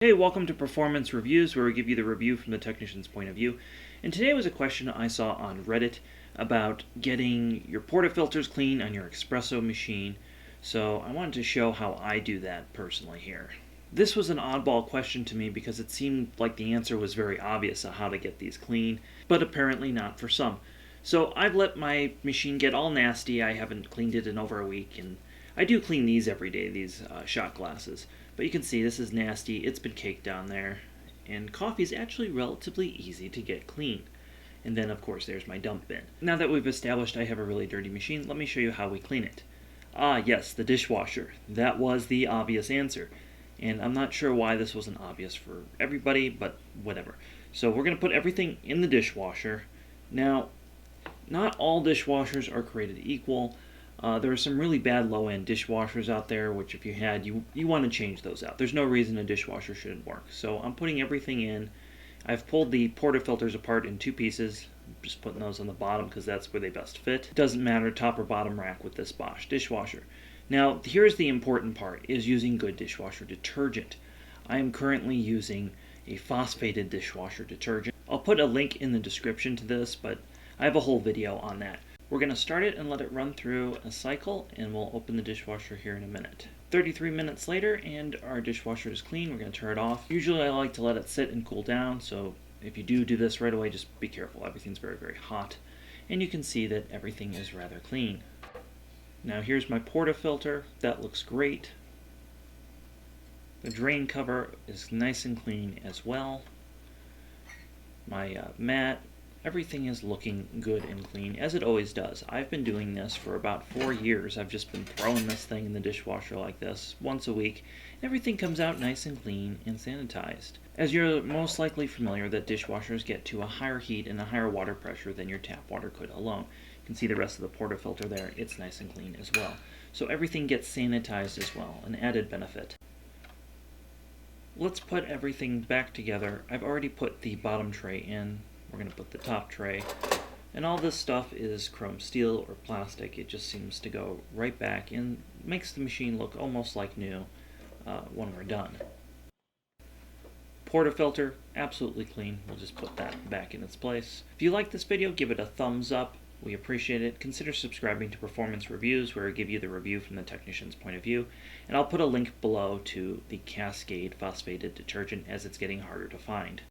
Hey, welcome to Performance Reviews, where we give you the review from the technician's point of view. And today was a question I saw on Reddit about getting your portafilters clean on your Espresso machine. So I wanted to show how I do that personally here. This was an oddball question to me because it seemed like the answer was very obvious on how to get these clean, but apparently not for some. So I've let my machine get all nasty. I haven't cleaned it in over a week, and I do clean these every day, these shot glasses. But you can see this is nasty, it's been caked down there, and coffee is actually relatively easy to get clean. And then of course there's my dump bin. Now that we've established I have a really dirty machine, let me show you how we clean it. Ah yes, the dishwasher. That was the obvious answer. And I'm not sure why this wasn't obvious for everybody, but whatever. So we're going to put everything in the dishwasher. Now, not all dishwashers are created equal. There are some really bad low-end dishwashers out there, which if you had, you want to change those out. There's no reason a dishwasher shouldn't work. So I'm putting everything in. I've pulled the portafilters apart in two pieces. I'm just putting those on the bottom because that's where they best fit. It doesn't matter top or bottom rack with this Bosch dishwasher. Now, here's the important part, is using good dishwasher detergent. I am currently using a phosphated dishwasher detergent. I'll put a link in the description to this, but I have a whole video on that. We're going to start it and let it run through a cycle, and we'll open the dishwasher here in a minute. 33 minutes later, and our dishwasher is clean. We're going to turn it off. Usually I like to let it sit and cool down, so if you do this right away, just be careful. Everything's very, very hot. And you can see that everything is rather clean. Now here's my portafilter. That looks great. The drain cover is nice and clean as well. My mat. Everything is looking good and clean, as it always does. I've been doing this for about 4 years. I've just been throwing this thing in the dishwasher like this once a week. And everything comes out nice and clean and sanitized. As you're most likely familiar, that dishwashers get to a higher heat and a higher water pressure than your tap water could alone. You can see the rest of the portafilter there. It's nice and clean as well. So everything gets sanitized as well, an added benefit. Let's put everything back together. I've already put the bottom tray in. We're going to put the top tray, and all this stuff is chrome steel or plastic. It just seems to go right back and makes the machine look almost like new when we're done. Portafilter, absolutely clean. We'll just put that back in its place. If you like this video, give it a thumbs up. We appreciate it. Consider subscribing to Performance Reviews, where I give you the review from the technician's point of view. And I'll put a link below to the Cascade Phosphated Detergent, as it's getting harder to find.